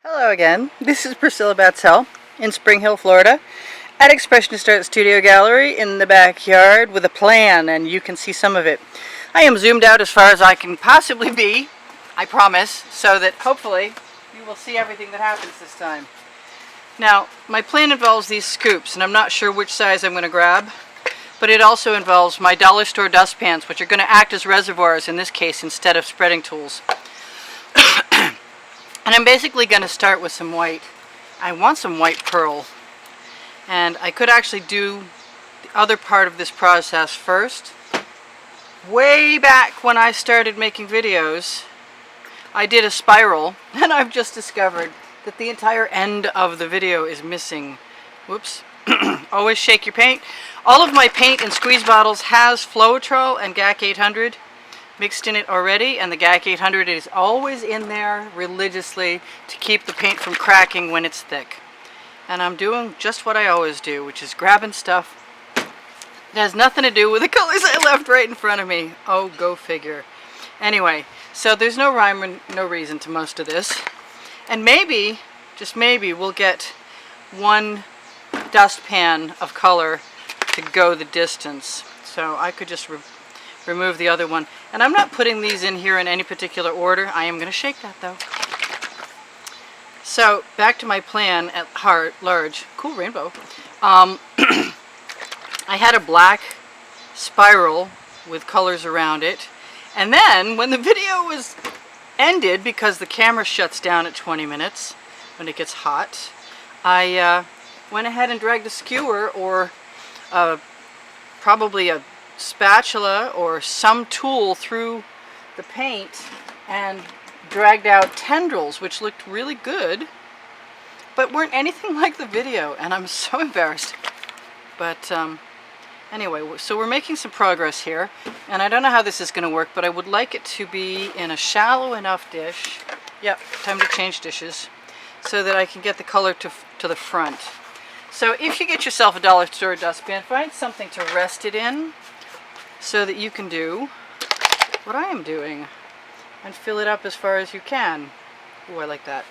Hello again, this is Priscilla Batzell in Spring Hill, Florida at Expressionist Art Studio Gallery in the backyard with a plan, and you can see some of it. I am zoomed out as far as I can possibly be, I promise, so that hopefully you will see everything that happens this time. Now, my plan involves these scoops, and I'm not sure which size I'm going to grab, but it also involves my dollar store dustpans, which are going to act as reservoirs in this case instead of spreading tools. And I'm basically going to start with some white. I want some white pearl. And I could actually do the other part of this process first. Way back when I started making videos, I did a spiral, and I've just discovered that the entire end of the video is missing. Whoops. Always shake your paint. All of my paint and squeeze bottles has Floetrol and Gac 800 mixed in it already, and the Gac 800 is always in there religiously to keep the paint from cracking when it's thick. And I'm doing just what I always do, which is grabbing stuff that has nothing to do with the colors I left right in front of me. Oh, go figure. Anyway, so there's no rhyme and no reason to most of this. And maybe, just maybe, we'll get one dustpan of color to go the distance. So I could just remove the other one. And I'm not putting these in here in any particular order. I am going to shake that though. So back to my plan at heart, large, cool rainbow. I had a black spiral with colors around it. And then when the video was ended, because the camera shuts down at 20 minutes when it gets hot, I went ahead and dragged a skewer or probably a spatula or some tool through the paint and dragged out tendrils, which looked really good but weren't anything like the video, and I'm so embarrassed. But anyway, so we're making some progress here, and I don't know how this is going to work, but I would like it to be in a shallow enough dish. Yep, time to change dishes, so that I can get the color to the front. So if you get yourself a dollar store dustpan, find something to rest it in so that you can do what I am doing and fill it up as far as you can. Ooh, I like that.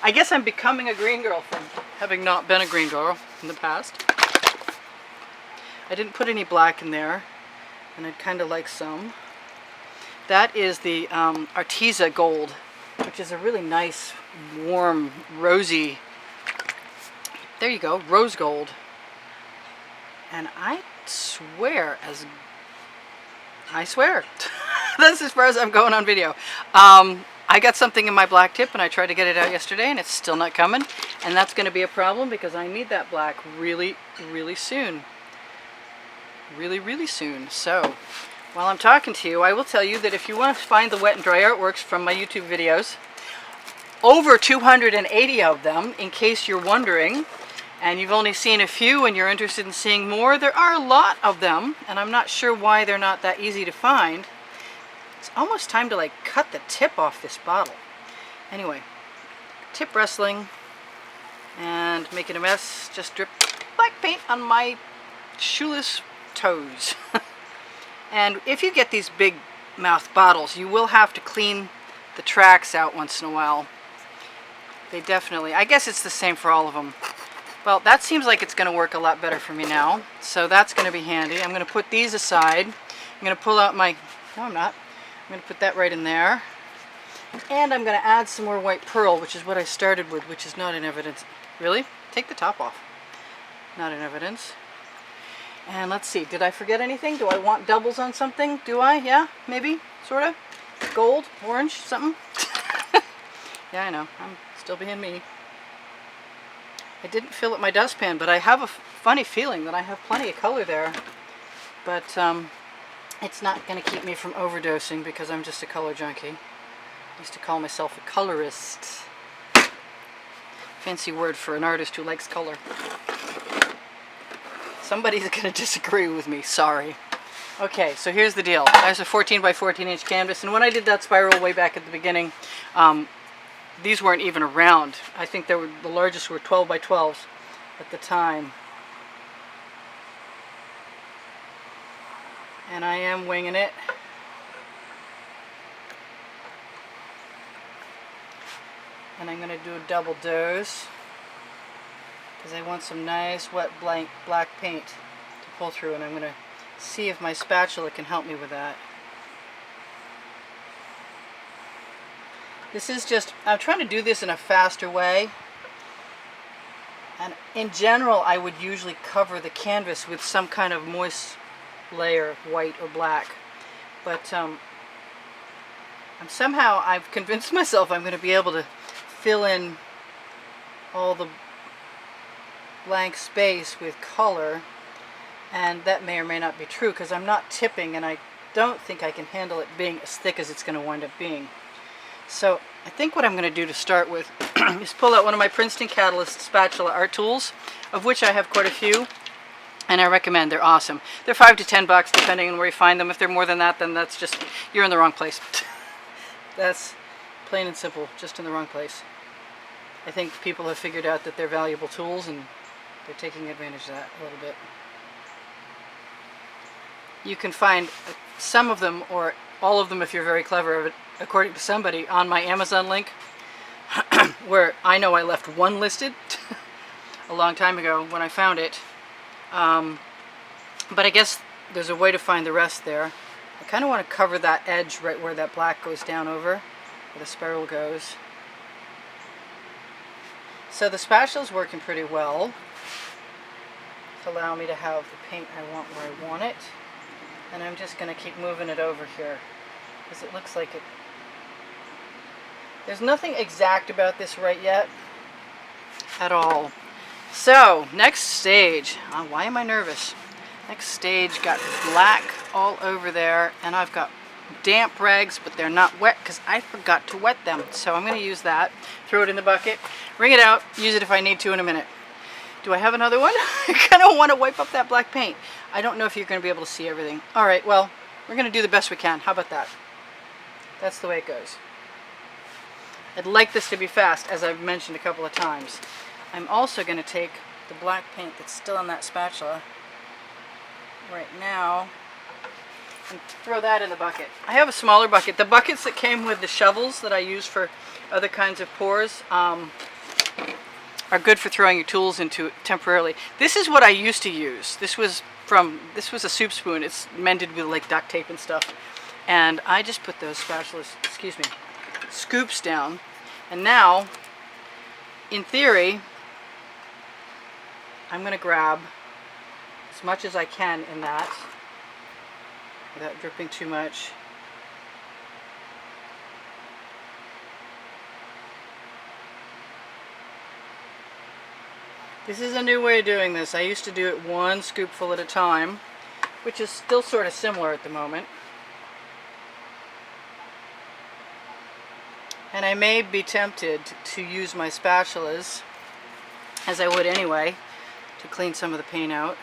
I guess I'm becoming a green girl from having not been a green girl in the past. I didn't put any black in there, and I'd kind of like some. That is the Arteza Gold, which is a really nice, warm, rosy, there you go, rose gold. And I swear, that's as far as I'm going on video. I got something in my black tip and I tried to get it out yesterday and it's still not coming. And that's going to be a problem because I need that black really, really soon. Really, really soon. So, while I'm talking to you, I will tell you that if you want to find the wet and dry artworks from my YouTube videos, over 280 of them, in case you're wondering, and you've only seen a few and you're interested in seeing more, there are a lot of them, and I'm not sure why they're not that easy to find. It's almost time to like cut the tip off this bottle. Anyway, tip wrestling and making a mess, just drip black paint on my shoeless toes. And if you get these big mouth bottles, you will have to clean the tracks out once in a while. They definitely, I guess it's the same for all of them. Well, that seems like it's going to work a lot better for me now, so that's going to be handy. I'm going to put these aside. I'm going to pull out my, no I'm not, I'm going to put that right in there. And I'm going to add some more white pearl, which is what I started with, which is not in evidence. Really? Take the top off. Not in evidence. And let's see, did I forget anything? Do I want doubles on something? Do I? Yeah? Maybe? Sort of? Gold? Orange? Something? Yeah, I know. I'm still being me. I didn't fill up my dustpan, but I have a funny feeling that I have plenty of color there. But it's not going to keep me from overdosing because I'm just a color junkie. I used to call myself a colorist. Fancy word for an artist who likes color. Somebody's going to disagree with me, sorry. Okay, so here's the deal. I have a 14 by 14 inch canvas, and when I did that spiral way back at the beginning, these weren't even around. I think the largest were 12 by 12s at the time. And I am winging it. And I'm going to do a double dose because I want some nice wet black paint to pull through, and I'm going to see if my spatula can help me with that. This is just, I'm trying to do this in a faster way. And in general, I would usually cover the canvas with some kind of moist layer, white or black. But somehow I've convinced myself I'm going to be able to fill in all the blank space with color. And that may or may not be true because I'm not tipping, and I don't think I can handle it being as thick as it's going to wind up being. So I think what I'm going to do to start with is pull out one of my Princeton Catalyst spatula art tools, of which I have quite a few, and I recommend. They're awesome. They're $5 to $10 depending on where you find them. If they're more than that, then that's just, you're in the wrong place. That's plain and simple, just in the wrong place. I think people have figured out that they're valuable tools, and they're taking advantage of that a little bit. You can find some of them, or all of them if you're very clever, according to somebody, on my Amazon link, where I know I left one listed a long time ago when I found it. But I guess there's a way to find the rest there. I kind of want to cover that edge right where that black goes down over, where the spiral goes. So the spatula's working pretty well to allow me to have the paint I want where I want it. And I'm just going to keep moving it over here because it looks like it. There's nothing exact about this right yet at all. So next stage, why am I nervous? Next stage, got black all over there, and I've got damp rags, but they're not wet because I forgot to wet them. So I'm going to use that, throw it in the bucket, wring it out, use it if I need to in a minute. Do I have another one? I kind of want to wipe up that black paint. I don't know if you're going to be able to see everything. All right, well, we're going to do the best we can. How about that? That's the way it goes. I'd like this to be fast, as I've mentioned a couple of times. I'm also going to take the black paint that's still in that spatula right now and throw that in the bucket. I have a smaller bucket. The buckets that came with the shovels that I use for other kinds of pours are good for throwing your tools into temporarily. This is what I used to use. This was a soup spoon. It's mended with like duct tape and stuff. And I just put those scoops down. And now, in theory, I'm going to grab as much as I can in that without dripping too much. This is a new way of doing this. I used to do it one scoopful at a time, which is still sort of similar at the moment. And I may be tempted to use my spatulas, as I would anyway, to clean some of the paint out.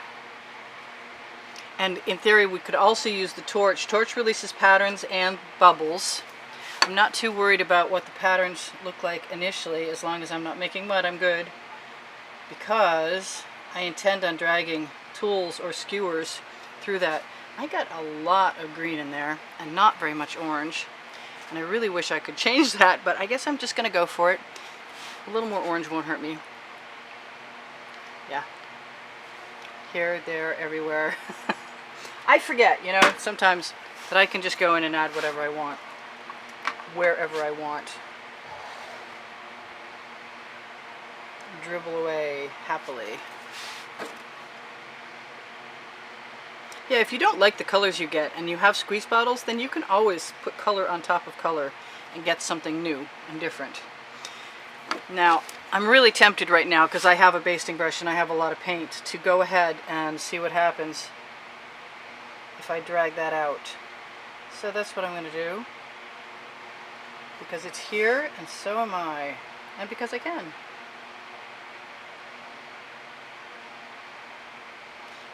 And in theory, we could also use the torch. Torch releases patterns and bubbles. I'm not too worried about what the patterns look like initially. As long as I'm not making mud, I'm good. Because I intend on dragging tools or skewers through that. I got a lot of green in there and not very much orange. And I really wish I could change that, but I guess I'm just going to go for it. A little more orange won't hurt me. Yeah. Here, there, everywhere. I forget, you know, sometimes that I can just go in and add whatever I want, wherever I want. Dribble away happily. Yeah, if you don't like the colors you get and you have squeeze bottles, then you can always put color on top of color and get something new and different. Now, I'm really tempted right now because I have a basting brush and I have a lot of paint to go ahead and see what happens if I drag that out. So that's what I'm going to do. Because it's here and so am I. And because I can.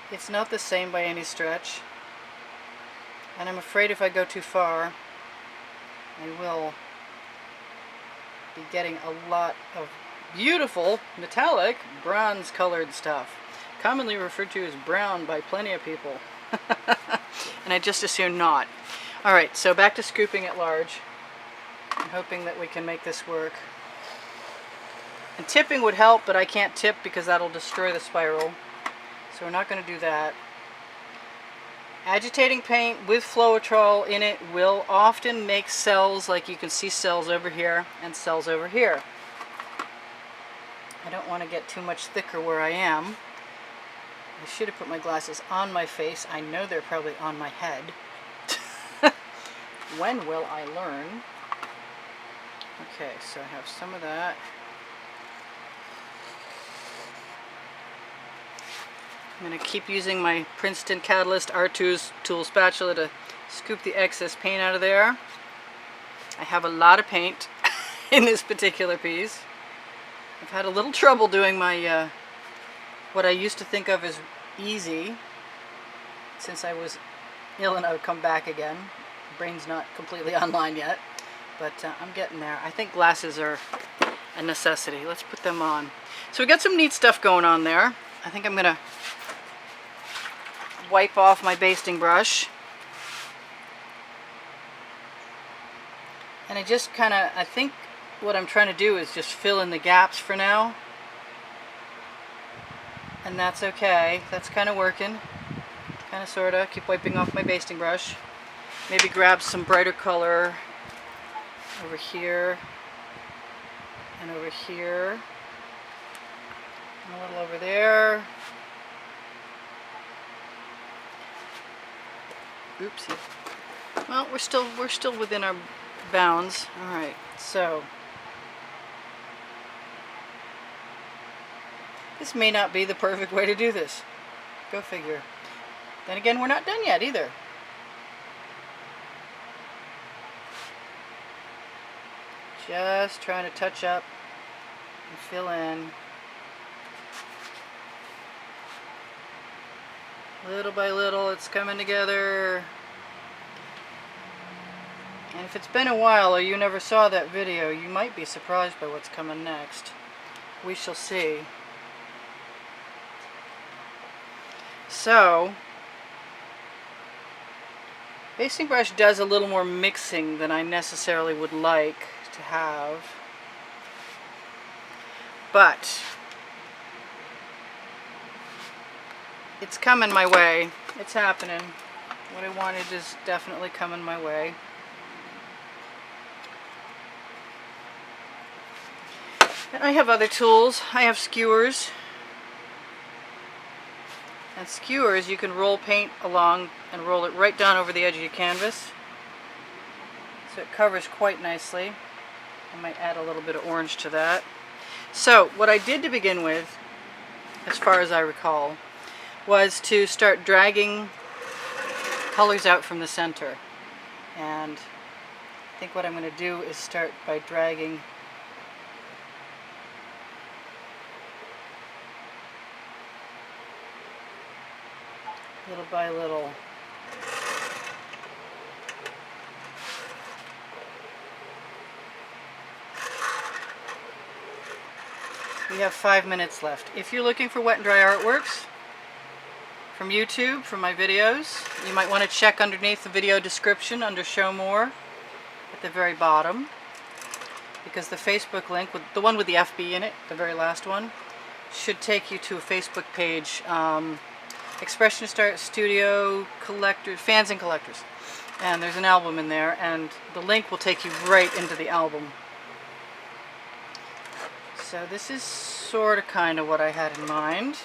It's not the same by any stretch, and I'm afraid if I go too far, I will be getting a lot of beautiful metallic bronze colored stuff, commonly referred to as brown by plenty of people. And I just assume not. Alright, so back to scooping at large. I'm hoping that we can make this work. And tipping would help, but I can't tip because that'll destroy the spiral. So we're not going to do that. Agitating paint with Floetrol in it will often make cells, like you can see cells over here and cells over here. I don't want to get too much thicker where I am. I should have put my glasses on my face. I know they're probably on my head. When will I learn? Okay, so I have some of that. I'm going to keep using my Princeton Catalyst R2's tool spatula to scoop the excess paint out of there. I have a lot of paint in this particular piece. I've had a little trouble doing my, what I used to think of as easy, since I was ill and I would come back again. Brain's not completely online yet, but I'm getting there. I think glasses are a necessity. Let's put them on. So we got some neat stuff going on there. I think I'm going to wipe off my basting brush. And I just kind of, I think what I'm trying to do is just fill in the gaps for now. And that's okay. That's kind of working. Kind of, sort of. Keep wiping off my basting brush. Maybe grab some brighter color over here and over here. And a little over there. Oopsie. Well, we're still within our bounds. All right. So this may not be the perfect way to do this. Go figure. Then again, we're not done yet either. Just trying to touch up and fill in. Little by little, it's coming together. And if it's been a while or you never saw that video, you might be surprised by what's coming next. We shall see. So, basting brush does a little more mixing than I necessarily would like to have. But it's coming my way. It's happening. What I wanted is definitely coming my way. And I have other tools. I have skewers. And skewers, you can roll paint along and roll it right down over the edge of your canvas. So it covers quite nicely. I might add a little bit of orange to that. So what I did to begin with, as far as I recall, was to start dragging colors out from the center. And I think what I'm going to do is start by dragging little by little. We have 5 minutes left. If you're looking for wet and dry artworks from YouTube, from my videos, you might want to check underneath the video description under Show More at the very bottom, because the Facebook link, with the one with the FB in it, the very last one, should take you to a Facebook page, Expressionist Art Studio Collectors, Fans and Collectors. And there's an album in there, and the link will take you right into the album. So this is sort of kind of what I had in mind.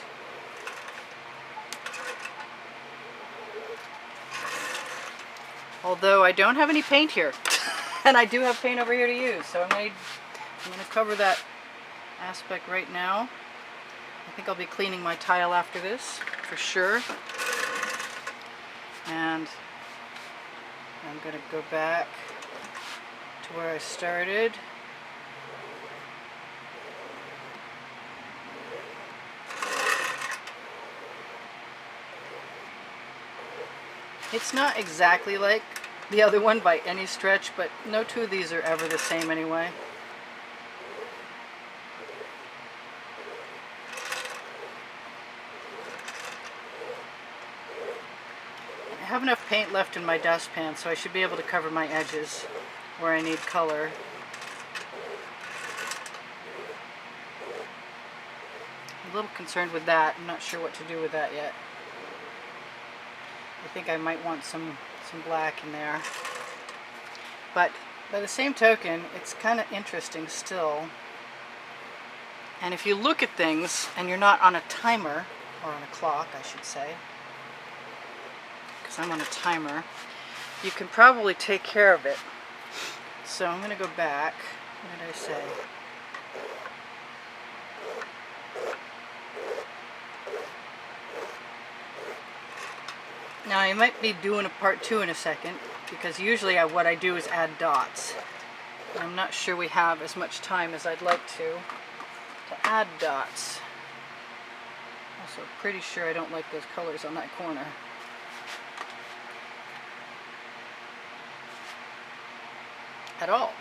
Although I don't have any paint here. And I do have paint over here to use, so I'm going to cover that aspect right now. I think I'll be cleaning my tile after this, for sure. And I'm going to go back to where I started. It's not exactly like the other one by any stretch, but no two of these are ever the same anyway. I have enough paint left in my dustpan, so I should be able to cover my edges where I need color. a little concerned with that. I'm not sure what to do with that yet. I think I might want some black in there. But by the same token, it's kind of interesting still. And if you look at things and you're not on a timer, or on a clock I should say, because I'm on a timer, you can probably take care of it. So I'm going to go back. What did I say? Now I might be doing a part 2 in a second, because usually what I do is add dots. I'm not sure we have as much time as I'd like to add dots. Also pretty sure I don't like those colors on that corner. At all.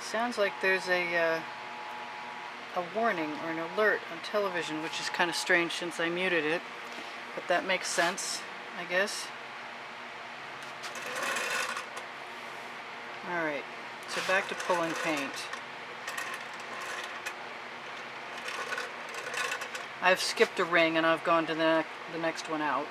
Sounds like there's a warning or an alert on television, which is kind of strange since I muted it, but that makes sense, I guess. Alright, so back to pulling paint. I've skipped a ring and I've gone to the next one out.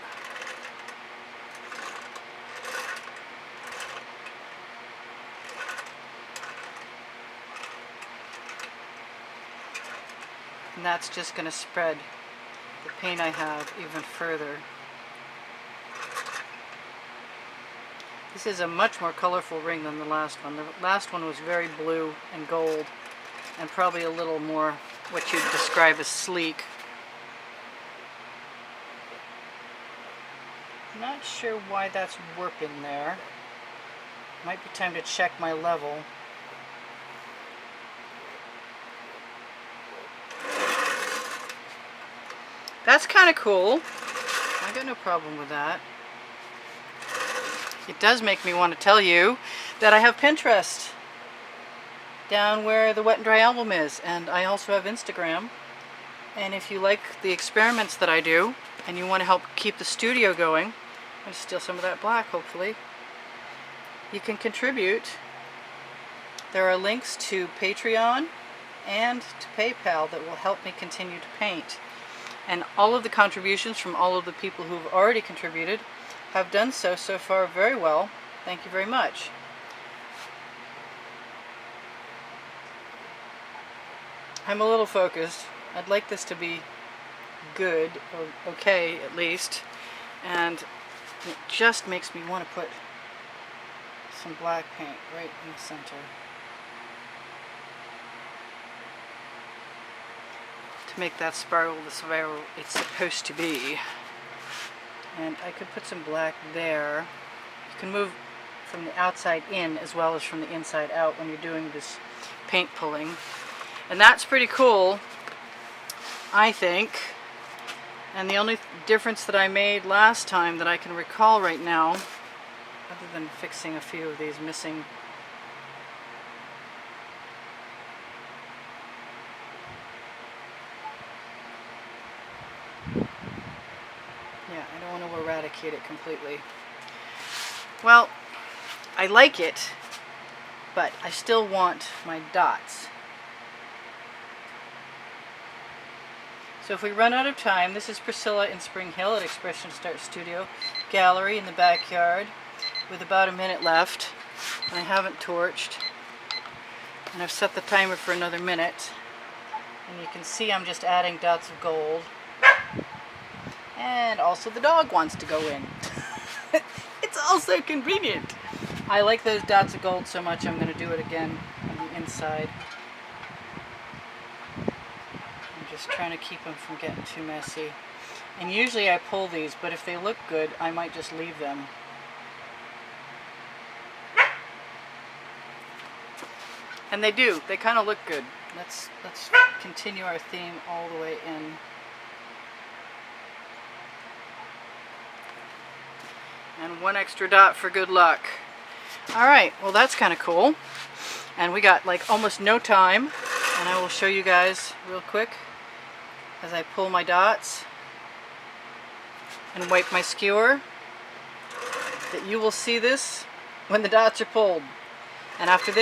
And that's just going to spread the paint I have even further. This is a much more colorful ring than the last one. The last one was very blue and gold, and probably a little more what you'd describe as sleek. Not sure why that's warping there. Might be time to check my level. That's kind of cool. I got no problem with that. It does make me want to tell you that I have Pinterest down where the Wet and Dry album is, and I also have Instagram. And if you like the experiments that I do and you want to help keep the studio going, I'm going to steal some of that black hopefully, you can contribute. There are links to Patreon and to PayPal that will help me continue to paint. And all of the contributions from all of the people who have already contributed have done so far very well. Thank you very much. I'm a little focused. I'd like this to be good, or okay at least, and it just makes me want to put some black paint right in the center. Make that spiral the spiral it's supposed to be. And I could put some black there. You can move from the outside in as well as from the inside out when you're doing this paint pulling. And that's pretty cool, I think. And the only difference that I made last time that I can recall right now, other than fixing a few of these missing eradicate it completely. Well, I like it, but I still want my dots. So if we run out of time, this is Priscilla in Spring Hill at Expression Start Studio Gallery in the backyard with about a minute left. I haven't torched, and I've set the timer for another minute. And you can see I'm just adding dots of gold. And also the dog wants to go in. It's also convenient. I like those dots of gold so much I'm going to do it again on the inside. I'm just trying to keep them from getting too messy. And usually I pull these, but if they look good, I might just leave them. And they do. They kind of look good. Let's continue our theme all the way in. And one extra dot for good luck. Alright, well that's kind of cool. And we got like almost no time. And I will show you guys real quick as I pull my dots and wipe my skewer that you will see this when the dots are pulled. And after this,